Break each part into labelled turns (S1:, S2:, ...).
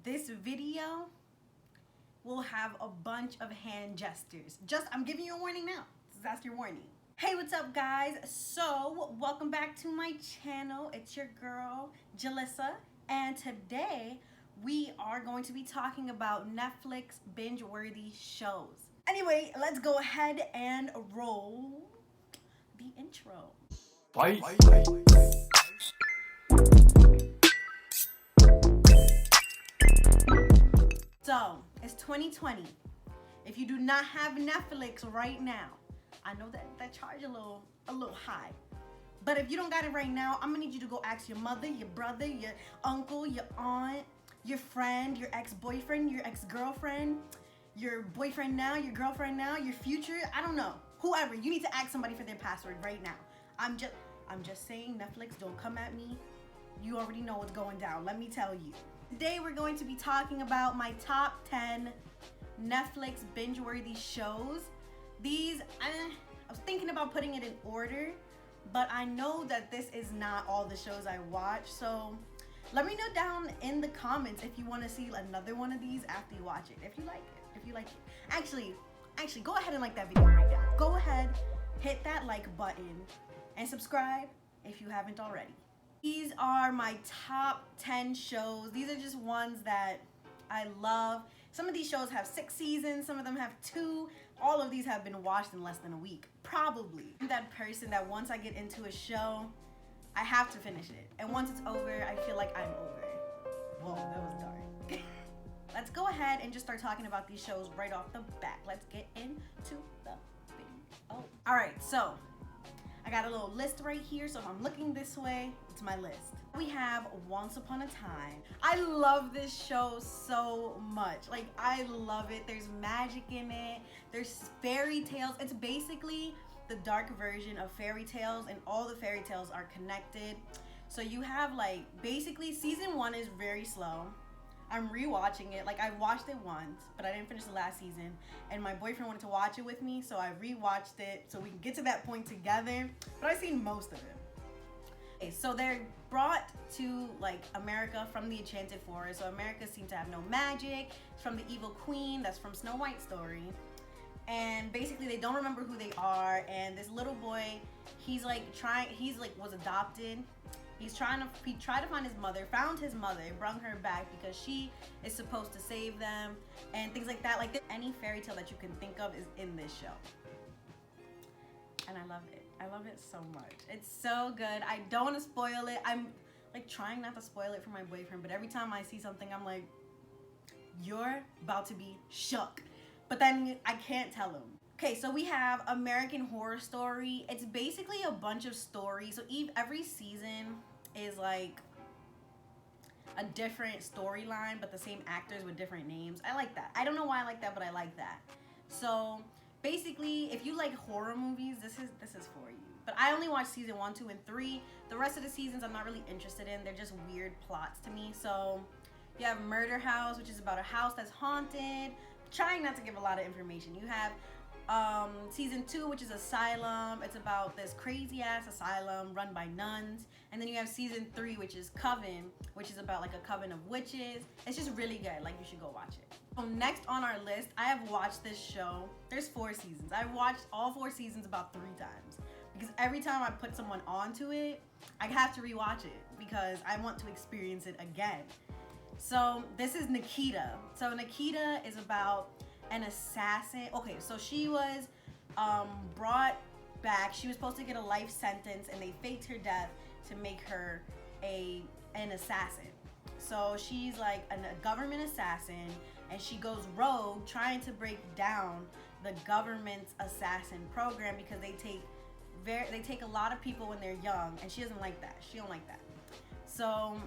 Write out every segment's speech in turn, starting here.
S1: This video will have a bunch of hand gestures. I'm giving you a warning now. That's your warning. Hey, what's up, guys? So, welcome back to my channel. It's your girl, Jalissa, and today we are going to be talking about Netflix binge-worthy shows. Anyway, let's go ahead and roll the intro.
S2: Bye.
S1: So, it's 2020. If you do not have Netflix right now, I know that charge a little high. But if you don't got it right now, I'm gonna need you to go ask your mother, your brother, your uncle, your aunt, your friend, your ex-boyfriend, your ex-girlfriend, your boyfriend now, your girlfriend now, your future, I don't know. Whoever, you need to ask somebody for their password right now. I'm just saying, Netflix, don't come at me. You already know what's going down, let me tell you. Today we're going to be talking about my top 10 Netflix binge-worthy shows. These, I was thinking about putting it in order, but I know that this is not all the shows I watch, so let me know down in the comments if you want to see another one of these after you watch it, if you like it. Actually, go ahead and like that video right now. Go ahead, hit that like button, and subscribe if you haven't already. These are my top 10 shows. These are just ones that I love. Some of these shows have 6 seasons, some of them have 2. All of these have been watched in less than a week, probably. I'm that person that once I get into a show, I have to finish it. And once it's over, I feel like I'm over it. Whoa, that was dark. Let's go ahead and just start talking about these shows right off the bat. Let's get into the video. All right, so I got a little list right here, so if I'm looking this way, it's my list. We have Once Upon a Time. I love this show so much. Like, I love it. There's magic in it. There's fairy tales. It's basically the dark version of fairy tales, and all the fairy tales are connected. So you have, like, basically season 1 is very slow. I'm rewatching it. Like, I watched it once, but I didn't finish the last season. And my boyfriend wanted to watch it with me, so I rewatched it so we can get to that point together. But I've seen most of it. Okay, so they're brought to, like, America from the Enchanted Forest. So America seems to have no magic. It's from the evil queen that's from Snow White's story. And basically they don't remember who they are. And this little boy, he was adopted. He tried to find his mother, found his mother, brought her back because she is supposed to save them and things like that. Like, any fairy tale that you can think of is in this show. And I love it. I love it so much. It's so good. I don't want to spoil it. I'm like trying not to spoil it for my boyfriend, but every time I see something, I'm like, you're about to be shook. But then I can't tell him. Okay, so we have American Horror Story. It's basically a bunch of stories. So every season is like a different storyline, but the same actors with different names. I like that. I don't know why I like that, but I like that. So basically, if you like horror movies, this is for you. But I only watched season 1, 2, and 3. The rest of the seasons I'm not really interested in. They're just weird plots to me. So you have Murder House, which is about a house that's haunted. Trying not to give a lot of information. You have season 2, which is Asylum. It's about this crazy ass asylum run by nuns. And then you have season 3, which is Coven, which is about like a coven of witches. It's just really good. Like, you should go watch it. So next on our list, I have watched this show. There's 4 seasons. I've watched all 4 seasons about 3 times because every time I put someone onto it, I have to rewatch it because I want to experience it again. So this is Nikita. So Nikita is about an assassin. Okay, so she was brought back. She was supposed to get a life sentence, and they faked her death to make her an assassin. So she's like a government assassin, and she goes rogue trying to break down the government's assassin program because they take a lot of people when they're young, and she doesn't like that. She don't like that. So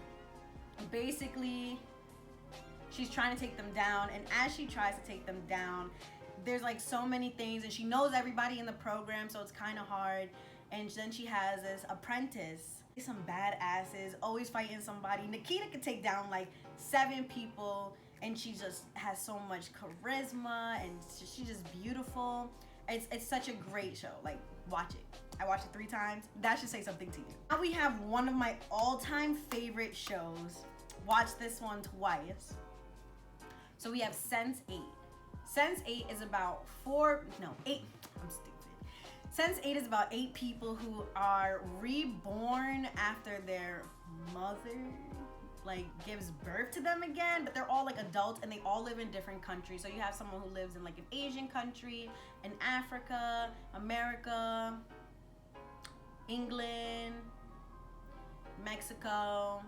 S1: basically, she's trying to take them down, and as she tries to take them down, there's like so many things, and she knows everybody in the program, so it's kind of hard. And then she has this apprentice, some badasses, always fighting somebody. Nikita could take down like 7 people, and she just has so much charisma, and she's just beautiful. It's such a great show. Like, watch it. I watched it 3 times. That should say something to you. Now we have one of my all-time favorite shows. Watched this one twice. So we have SenseEight. SenseEight is about eight. I'm stupid. SenseEight is about 8 people who are reborn after their mother like gives birth to them again, but they're all like adults and they all live in different countries. So you have someone who lives in like an Asian country, in Africa, America, England, Mexico.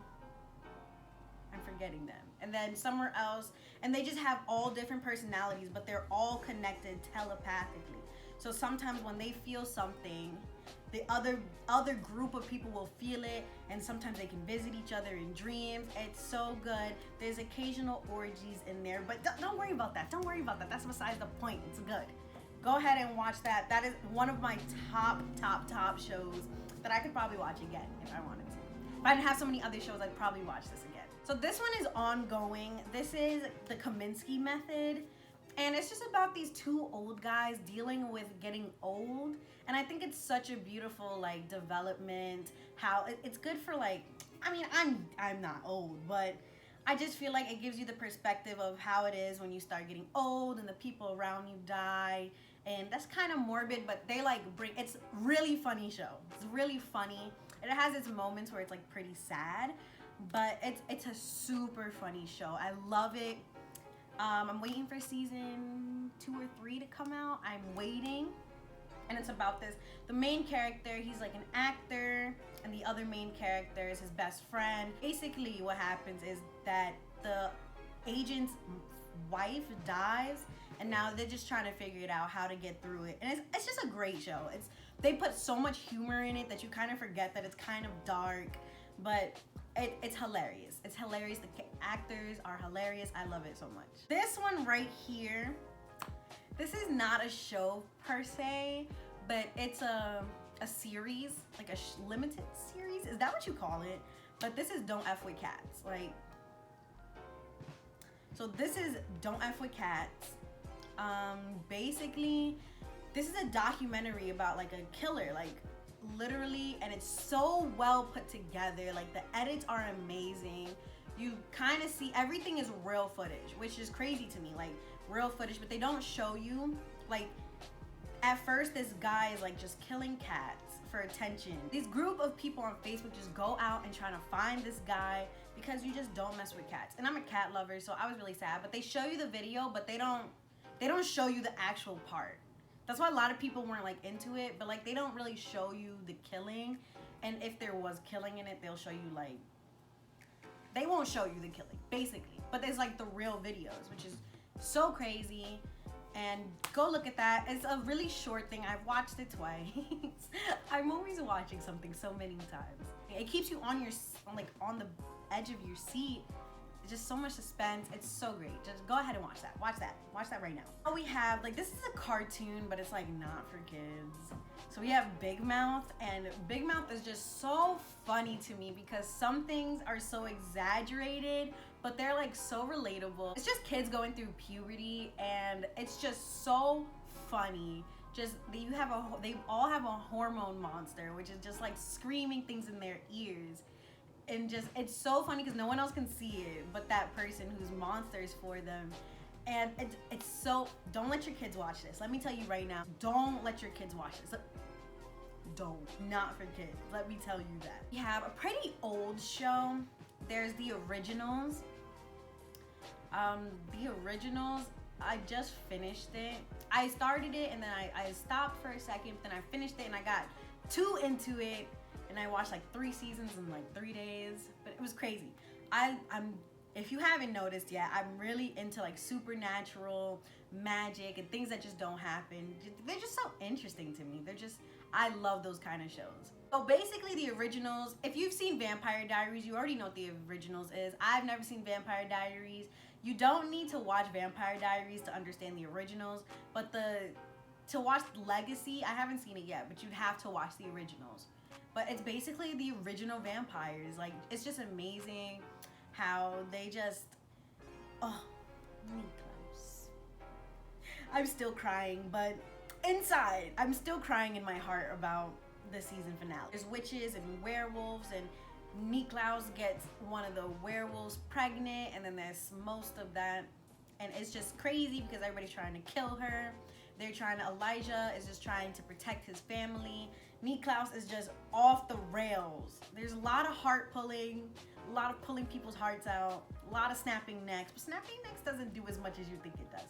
S1: I'm forgetting them. And then somewhere else, and they just have all different personalities, but they're all connected telepathically. So sometimes when they feel something, the other group of people will feel it, and sometimes they can visit each other in dreams. It's so good. There's occasional orgies in there, but don't worry about that. Don't worry about that. That's besides the point. It's good. Go ahead and watch that. That is one of my top shows that I could probably watch again if I wanted to. If I didn't have so many other shows, I'd probably watch this again. So this one is ongoing. This is the Kaminski Method. And it's just about these 2 old guys dealing with getting old. And I think it's such a beautiful like development, how it's good for like, I mean, I'm not old, but I just feel like it gives you the perspective of how it is when you start getting old and the people around you die. And that's kind of morbid, but they like it's really funny show. It's really funny. It has its moments where it's like pretty sad, but it's a super funny show. I love it. I'm waiting for season 2 or 3 to come out. I'm waiting. And it's about the main character, he's like an actor, and the other main character is his best friend. Basically what happens is that the agent's wife dies, and now they're just trying to figure it out how to get through it. And it's just a great show. They put so much humor in it that you kind of forget that it's kind of dark, but it's hilarious. It's hilarious. The actors are hilarious. I love it so much. This one right here, this is not a show per se, but it's a series, like a limited series. Is that what you call it? But this is Don't F With Cats. Like, so this is Don't F With Cats. Basically, this is a documentary about like a killer, like literally, and it's so well put together. Like the edits are amazing. You kind of see everything is real footage, which is crazy to me, like real footage, but they don't show you like at first this guy is like just killing cats for attention. This group of people on Facebook just go out and trying to find this guy because you just don't mess with cats. And I'm a cat lover, so I was really sad, but they show you the video, but they don't show you the actual part. That's why a lot of people weren't like into it, but like they don't really show you the killing. And if there was killing in it, they'll show you like, they won't show you the killing basically, but there's like the real videos, which is so crazy. And go look at that. It's a really short thing. I've watched it twice. I'm always watching something so many times. It keeps you on on the edge of your seat. It's just so much suspense. It's so great. Just go ahead and watch that. Watch that right now. Oh, we have like, this is a cartoon, but it's like not for kids. So we have Big Mouth, and Big Mouth is just so funny to me because some things are so exaggerated, but they're like so relatable. It's just kids going through puberty, and it's just so funny. Just they all have a hormone monster, which is just like screaming things in their ears. And just, it's so funny because no one else can see it but that person whose monster is for them. And it's so, don't let your kids watch this. Let me tell you right now, don't let your kids watch this. Don't, not for kids. Let me tell you that. We have a pretty old show. There's The Originals. The Originals, I just finished it. I started it and then I stopped for a second, then I finished it and I got too into it. And I watched like 3 seasons in like 3 days, but it was crazy. If you haven't noticed yet, I'm really into like supernatural magic and things that just don't happen. They're just so interesting to me. I love those kind of shows. So basically The Originals, if you've seen Vampire Diaries, you already know what The Originals is. I've never seen Vampire Diaries. You don't need to watch Vampire Diaries to understand The Originals, but to watch Legacy, I haven't seen it yet, but you'd have to watch The Originals. But it's basically the original vampires. Like, it's just amazing how they just, oh, Nikita. I'm still crying, but inside, I'm still crying in my heart about the season finale. There's witches and werewolves, and Nikita gets one of the werewolves pregnant, and then there's most of that. And it's just crazy because everybody's trying to kill her. They're trying to, Elijah is just trying to protect his family. Niklaus is just off the rails. There's a lot of heart pulling, a lot of pulling people's hearts out, a lot of snapping necks. But snapping necks doesn't do as much as you think it does.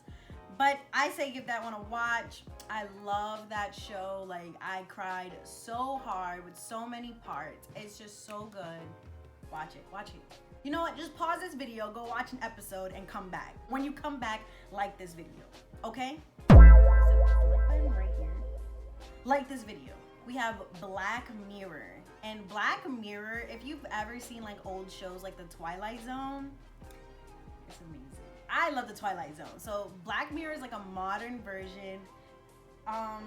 S1: But I say give that one a watch. I love that show. Like, I cried so hard with so many parts. It's just so good. Watch it, watch it. You know what? Just pause this video, go watch an episode, and come back. When you come back, like this video, okay? So, like button right here. Like this video. We have Black Mirror. And Black Mirror, if you've ever seen like old shows like The Twilight Zone, it's amazing. I love The Twilight Zone. So Black Mirror is like a modern version. I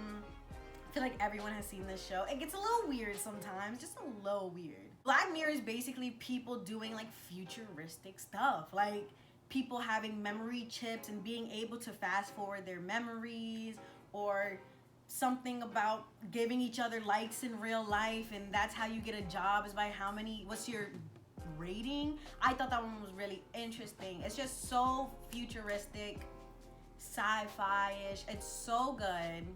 S1: feel like everyone has seen this show. It gets a little weird sometimes, just a little weird. Black Mirror is basically people doing like futuristic stuff. Like people having memory chips and being able to fast forward their memories, or something about giving each other likes in real life, and that's how you get a job, is by how many, what's your rating. I thought that one was really interesting. It's just so futuristic, sci-fi-ish. It's so good,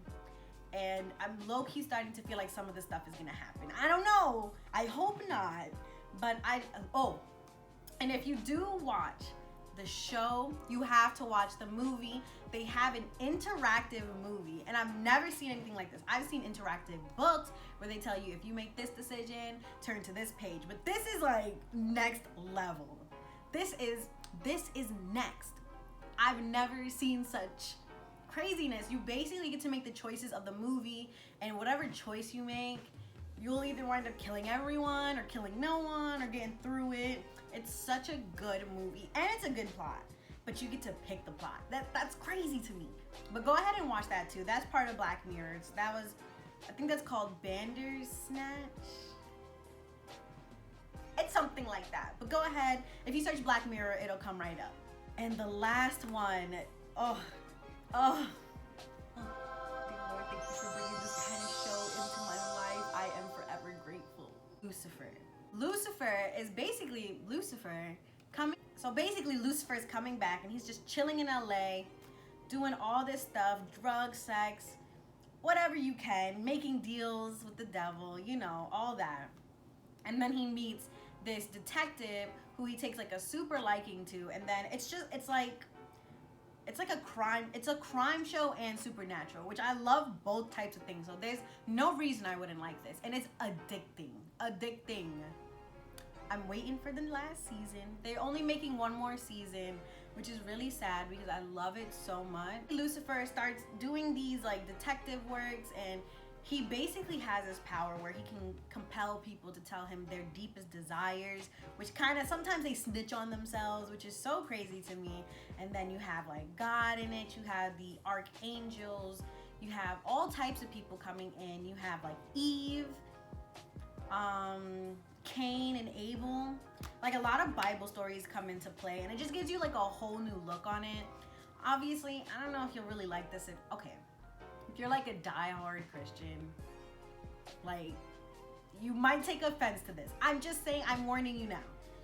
S1: and I'm low-key starting to feel like some of this stuff is gonna happen. I don't know, I hope not, but and if you do watch the show, you have to watch the movie. They have an interactive movie, and I've never seen anything like this. I've seen interactive books where they tell you, if you make this decision, turn to this page. But this is like next level. This is next. I've never seen such craziness. You basically get to make the choices of the movie, and whatever choice you make, you'll either wind up killing everyone or killing no one or getting through it. It's such a good movie, and it's a good plot, but you get to pick the plot. That's crazy to me. But go ahead and watch that too. That's part of Black Mirror. That was, I think that's called Bandersnatch. It's something like that. But go ahead, if you search Black Mirror, it'll come right up. And the last one, dear Lord, thank you for bringing this kind of show into my life. I am forever grateful. Lucifer. Lucifer is basically Lucifer coming. So basically Lucifer is coming back, and he's just chilling in LA, doing all this stuff, drugs, sex, whatever you can, making deals with the devil, you know, all that. And then he meets this detective who he takes like a super liking to, and then it's like a crime show and supernatural, which I love both types of things. So there's no reason I wouldn't like this, and it's addicting. I'm waiting for the last season. They're only making one more season, which is really sad because I love it so much. Lucifer starts doing these like detective works, and he basically has this power where he can compel people to tell him their deepest desires, which kind of, sometimes they snitch on themselves, which is so crazy to me. And then you have like God in it, you have the archangels, you have all types of people coming in. You have like Eve, Cain and Abel. Like a lot of Bible stories come into play, and it just gives you like a whole new look on it. Obviously, I don't know if you'll really like this. If you're like a diehard Christian, like, you might take offense to this. I'm just saying, I'm warning you now.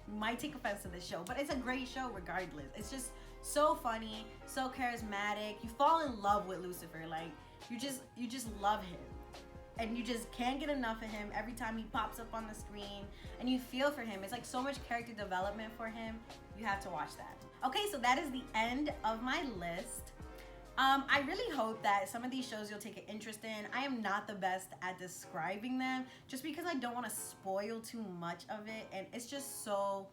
S1: You might take offense to this show, but it's a great show regardless. It's just so funny, so charismatic. You fall in love with Lucifer. Like, you just love him. And you just can't get enough of him every time he pops up on the screen, and you feel for him. It's like so much character development for him. You have to watch that. Okay, so that is the end of my list. I really hope that some of these shows you'll take an interest in. I am not the best at describing them just because I don't want to spoil too much of it, and it's just so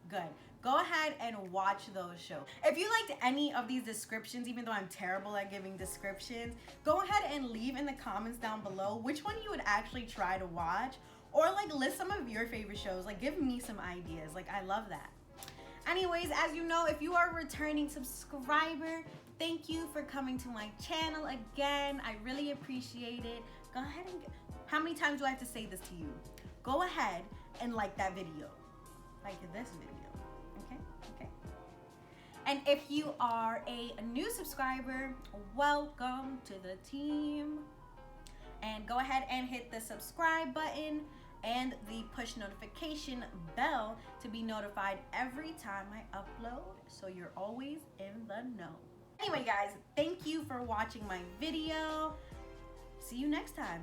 S1: good. Go ahead and watch those shows. If you liked any of these descriptions, even though I'm terrible at giving descriptions, go ahead and leave in the comments down below which one you would actually try to watch, or like list some of your favorite shows. Like, give me some ideas. Like, I love that. Anyways, as you know, if you are a returning subscriber, thank you for coming to my channel again. I really appreciate it. Go ahead and, how many times do I have to say this to you? Go ahead and like that video. Like this video. Okay. And if you are a new subscriber, welcome to the team. And go ahead and hit the subscribe button. and the push notification bell to be notified every time I upload, so you're always in the know. Anyway guys, thank you for watching my video. See you next time.